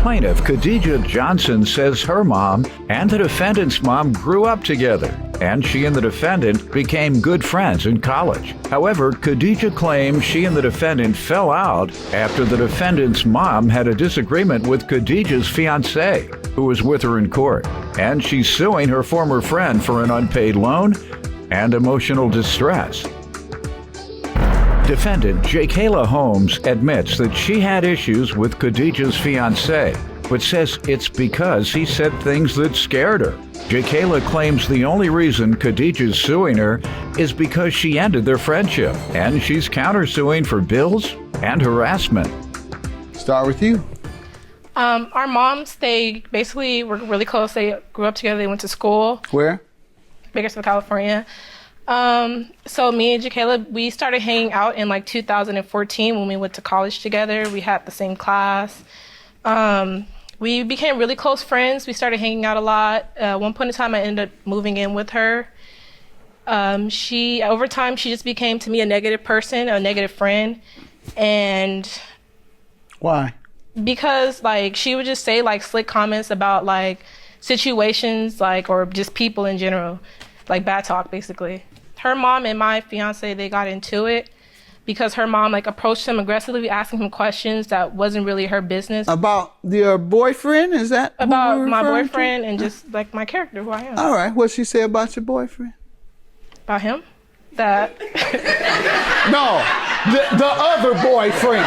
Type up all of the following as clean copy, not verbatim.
Plaintiff Khadijah Johnson says her mom and the defendant's mom grew up together, and she and the defendant became good friends in college. However, Khadijah claims she and the defendant fell out after the defendant's mom had a disagreement with Khadijah's fiancé, who was with her in court, and she's suing her former friend for an unpaid loan and emotional distress. Defendant Jakayla Holmes admits that she had issues with Khadijah's fiancé, but says it's because he said things that scared her. Jakayla claims the only reason Khadijah's suing her is because she ended their friendship, and she's countersuing for bills and harassment. Start with you. Our moms, they basically were really close. They grew up together. They went to school. Where? Bakersfield, California. So me and Jakayla, we started hanging out in like 2014 when we went to college together. We had the same class. We became really close friends. We started hanging out a lot. At one point in time, I ended up moving in with her. Over time, she just became to me a negative person, a negative friend. And why? Because like she would just say like slick comments about like situations, like, or just people in general, like bad talk basically. Her mom and my fiance, they got into it because her mom like approached him aggressively, asking him questions that wasn't really her business. About your boyfriend? Is that about my boyfriend and just like my character, who I am. All right. What'd she say about your boyfriend? About him? That No, the other boyfriend.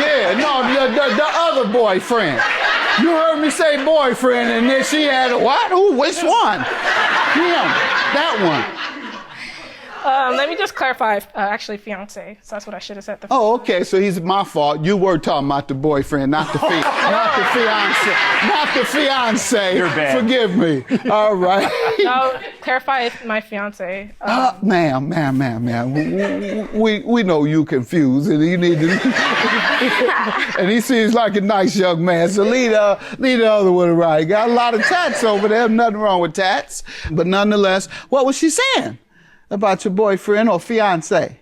Yeah, no, the other boyfriend. You heard me say boyfriend, and then she had a what? Who? Which one? Him. That one. Let me just clarify. Actually, fiance. So that's what I should have said. Oh, okay. So he's my fault. You were talking about the boyfriend, not the not the fiance, not the fiance. You're bad. Forgive me. All right. No, clarify it's my fiance. Ma'am. We know you confused, and you need to. And he seems like a nice young man. So lead the other one right. Got a lot of tats over there. Nothing wrong with tats, but nonetheless, what was she saying about your boyfriend or fiance?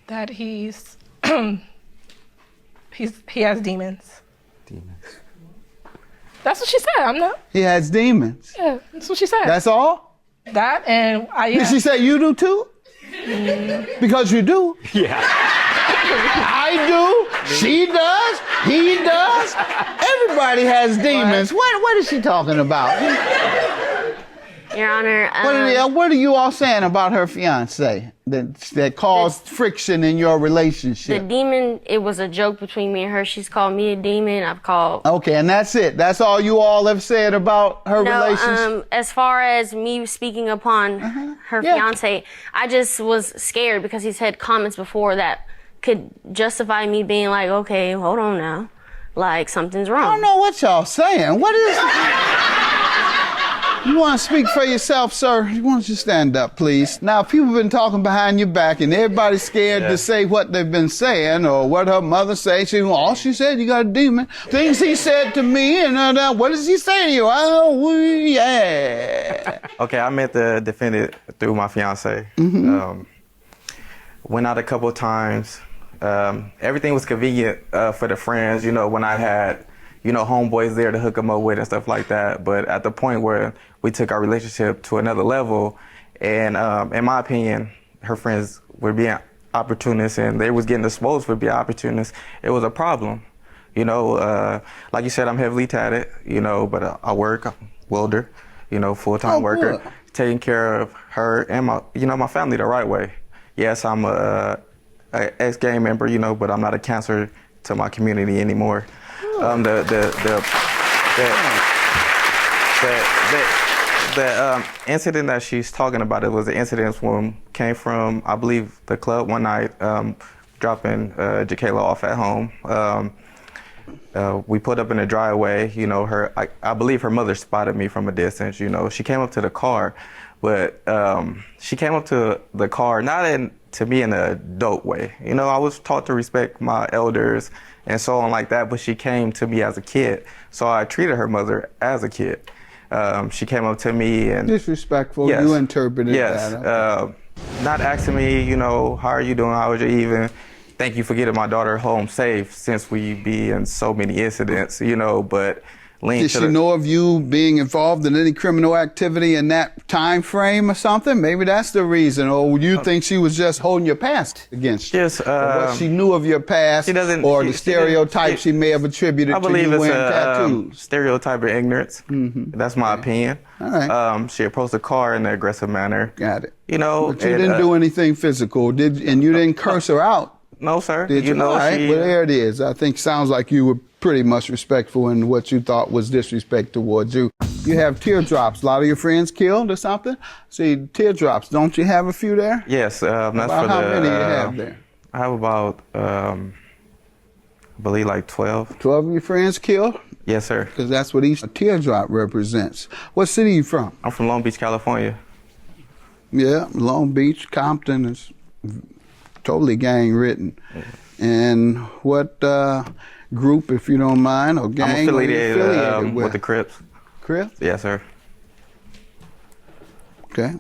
That he has demons. Demons. That's what she said. I'm not. He has demons. Yeah, that's what she said. That's all? That and I. Yeah. Did she say you do too? Because you do. Yeah. I do. She does. He does. Everybody has demons. What is she talking about? Your Honor, What are you all saying about her fiance that caused friction in your relationship? the demon, it was a joke between me and her. She's called me a demon. I've called... Okay, and that's it. That's all you all have said about her relationship? As far as me speaking upon her fiance, I just was scared because he's had comments before that could justify me being like, okay, hold on now. Like, something's wrong. I don't know what y'all saying. What is... You want to speak for yourself, sir? You want to just stand up, please? Now, people have been talking behind your back, and everybody's scared to say what they've been saying or what her mother said. She said you got a demon. Things he said to me, and what does he say to you? Oh, yeah. Okay, I met the defendant through my fiance. Went out a couple of times. Everything was convenient for the friends, when I had homeboys there to hook them up with and stuff like that. But at the point where we took our relationship to another level, and in my opinion, her friends were being opportunists and they was getting exposed for being opportunists, it was a problem. Like you said, I'm heavily tatted, but I work, I'm a welder, full-time worker, taking care of her and my family the right way. Yes, I'm a ex-gang member, but I'm not a cancer to my community anymore. The incident that she's talking about, it was an incident when came from, I believe, the club one night, dropping Jakayla off at home. We put up in the driveway, I believe her mother spotted me from a distance, She came up to the car, but she came up to the car, not to me in an adult way. I was taught to respect my elders and so on like that, but she came to me as a kid. So I treated her mother as a kid. She came up to me and... Disrespectful, yes, you interpreted yes, that. not asking me, how are you doing, how was your evening? thank you for getting my daughter home safe since we be in so many incidents, you know, but Did she know of you being involved in any criminal activity in that time frame or something? Maybe that's the reason. Or you think she was just holding your past against you? Yes. What she knew of your past, or the stereotypes she may have attributed to you wearing tattoos? Stereotype of ignorance. That's my opinion. All right. She approached the car in an aggressive manner. Got it. You know, but you didn't do anything physical, and you didn't curse her out. No, sir. Did you? All right. Well, there it is. I think sounds like you were pretty much respectful in what you thought was disrespect towards you. You have teardrops. A lot of your friends killed or something? See, teardrops. Don't you have a few there? Yes. That's about how many you have there? I have about, I believe, like 12. 12 of your friends killed? Yes, sir. Because that's what each teardrop represents. What city are you from? I'm from Long Beach, California. Yeah, Long Beach, Compton is totally gang-ridden. And what group, if you don't mind, or gang? I'm affiliated with the Crips. Crips? Yes, sir. Okay.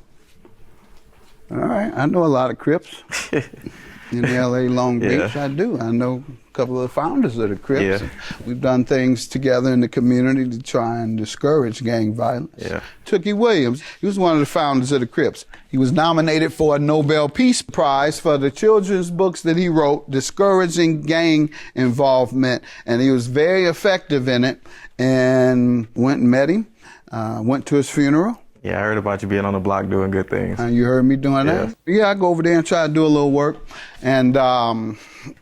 All right. I know a lot of Crips in L.A., Long Beach. I do. I know a couple of the founders of the Crips. Yeah. We've done things together in the community to try and discourage gang violence. Yeah. Tookie Williams, he was one of the founders of the Crips. He was nominated for a Nobel Peace Prize for the children's books that he wrote, discouraging gang involvement, and he was very effective in it, and went and met him, went to his funeral. Yeah, I heard about you being on the block doing good things. You heard me doing that? Yeah, I go over there and try to do a little work. And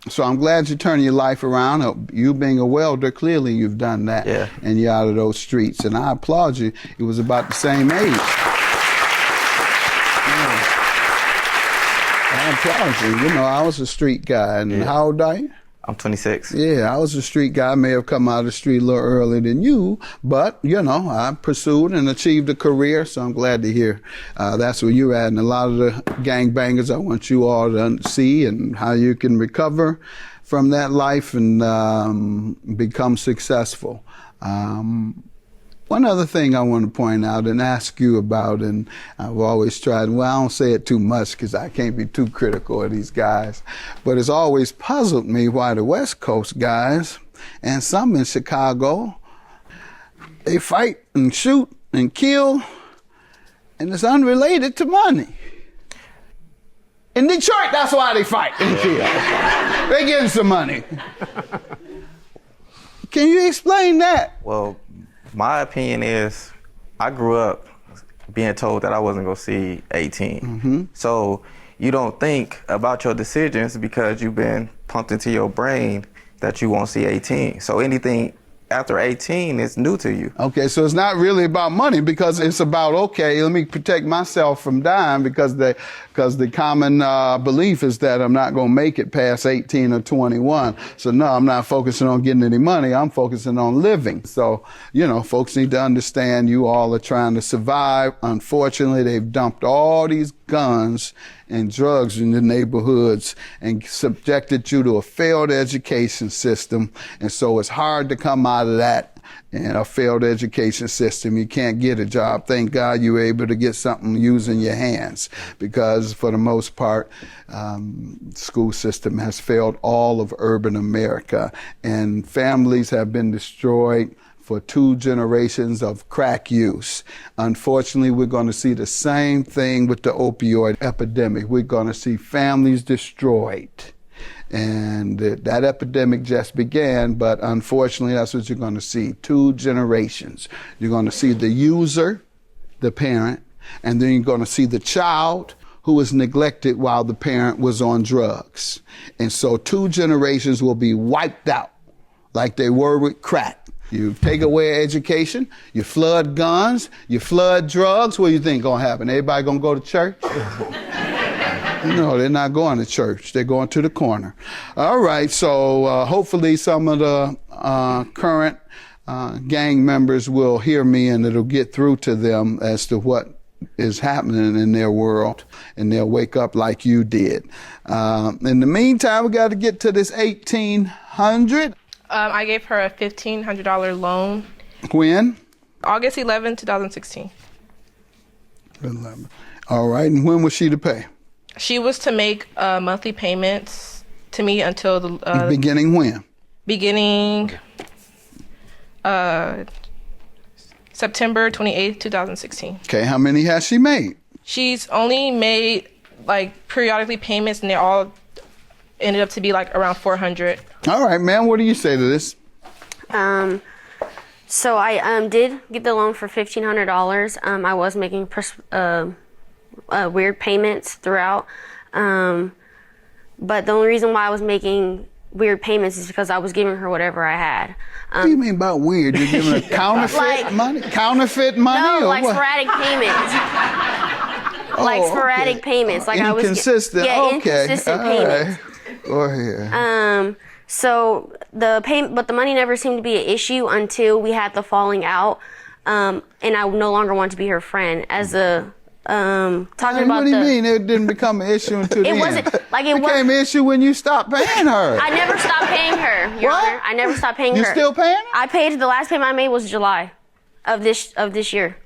so I'm glad you're turning your life around. You being a welder, clearly you've done that. Yeah. And you're out of those streets. And I applaud you. It was about the same age. Yeah. I applaud you. You know, I was a street guy. And how old are you? I'm 26. Yeah, I was a street guy. I may have come out of the street a little earlier than you, but, you know, I pursued and achieved a career, so I'm glad to hear that's where you're at. And a lot of the gangbangers, I want you all to see and how you can recover from that life and become successful. One other thing I want to point out and ask you about, and I've always tried, well, I don't say it too much because I can't be too critical of these guys, but it's always puzzled me why the West Coast guys, and some in Chicago, they fight and shoot and kill, and it's unrelated to money. In Detroit, that's why they fight and kill. They getting some money. Can you explain that? Well, my opinion is I grew up being told that I wasn't going to see 18. So you don't think about your decisions because you've been pumped into your brain that you won't see 18. So anything after 18 is new to you. Okay, so it's not really about money because it's about, okay, let me protect myself from dying because the common belief is that I'm not going to make it past 18 or 21. So no, I'm not focusing on getting any money. I'm focusing on living. So, you know, folks need to understand you all are trying to survive. Unfortunately, they've dumped all these guns and drugs in the neighborhoods and subjected you to a failed education system. And so it's hard to come out of that in a failed education system. You can't get a job. Thank God you were able to get something using your hands because for the most part, school system has failed all of urban America and families have been destroyed for 2 generations of crack use. Unfortunately, we're going to see the same thing with the opioid epidemic. We're going to see families destroyed. And that epidemic just began, but unfortunately, that's what you're going to see. 2 generations. You're going to see the user, the parent, and then you're going to see the child who was neglected while the parent was on drugs. And so 2 generations will be wiped out like they were with crack. You take away education, you flood guns, you flood drugs. What do you think gonna happen? Everybody gonna go to church? No, they're not going to church. They're going to the corner. All right, so hopefully some of the current gang members will hear me and it'll get through to them as to what is happening in their world and they'll wake up like you did. In the meantime, we got to get to this 1,800. I gave her a $1,500 loan. When? August 11, 2016. 11. All right, and when was she to pay? She was to make monthly payments to me until the Beginning when? beginning September 28th, 2016. Okay, how many has she made? She's only made like periodically payments, and they all ended up to be like around 400. All right, ma'am, what do you say to this? So I did get the loan for $1,500. I was making weird payments throughout. But the only reason why I was making weird payments is because I was giving her whatever I had. What do you mean by weird? You're giving her counterfeit money? Counterfeit money? No, or like what? sporadic payments. Like sporadic okay. payments. Like Inconsistent. I was, okay. inconsistent All payments. Right. Go ahead. So but the money never seemed to be an issue until we had the falling out, and I no longer wanted to be her friend. As a talking about what do you mean it didn't become an issue until it then? wasn't like it became an issue when you stopped paying her. I never stopped paying her, Your What? Honor. I never stopped paying her. You still paying her? I paid the last payment I made was July of this year.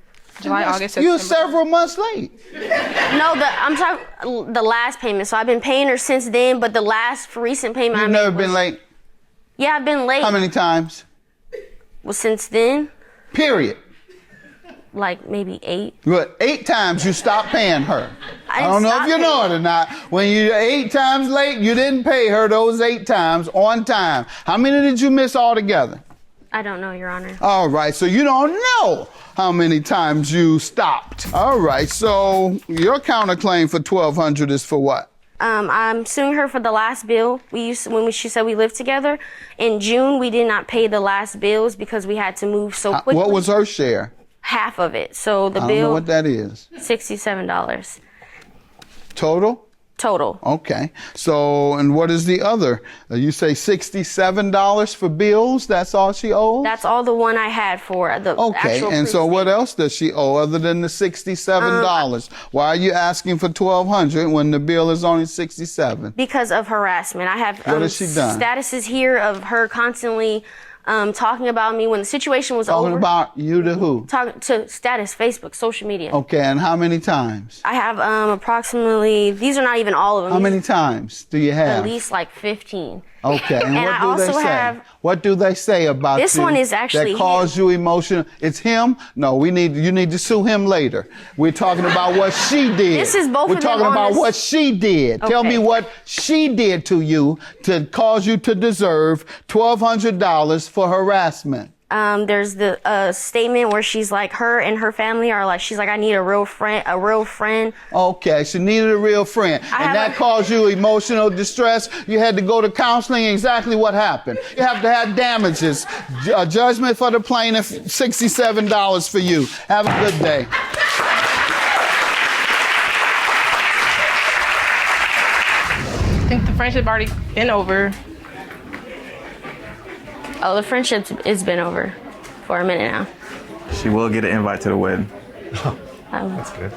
July, August, You're September. several months late. No, I'm talking the last payment. So I've been paying her since then, but the last recent payment I You've made never was, been late? Yeah, I've been late. How many times? Well, since then, Period. like maybe 8. What, 8 times you stopped paying her? I didn't don't know stop if you know paying it or not. When you're 8 times late, you didn't pay her those 8 times on time. How many did you miss altogether? I don't know, Your Honor. All right, so you don't know how many times you stopped. All right, so your counterclaim for $1,200 is for what? I'm suing her for the last bill. She said we lived together. In June, we did not pay the last bills because we had to move so quickly. What was her share? Half of it. So the I don't bill, know what that is. $67 Total? total. Okay. So, and what is the other? You say $67 for bills? That's all she owes? That's all the one I had for the Okay. actual And so proof what statement. else does she owe other than the $67? Why are you asking for $1,200 when the bill is only $67? Because of harassment. I have What has she done? statuses here of her constantly talking about me when the situation was Talking over. about you to who? Talking to status, Facebook, social media. Okay. And how many times? I have approximately, these are not even all of them. How many times do you have? At least like 15. Okay, and And what I do they also say? have- What do they say about This you one is actually that caused you emotional? It's him? No, you need to sue him later. We're talking about what she did. This is both We're of them talking on about this- what she did. Tell me Okay. what she did to you to cause you to deserve $1,200 for harassment. There's the statement where she's like, her and her family are like, she's like, I need a real friend. Okay, she needed a real friend. And that caused you emotional distress. You had to go to counseling. Exactly what happened. You have to have damages. Judgment for the plaintiff, $67 for you. Have a good day. I think the friendship already been over. Oh, the friendship has been over for a minute now. She will get an invite to the wedding. Um, That's good.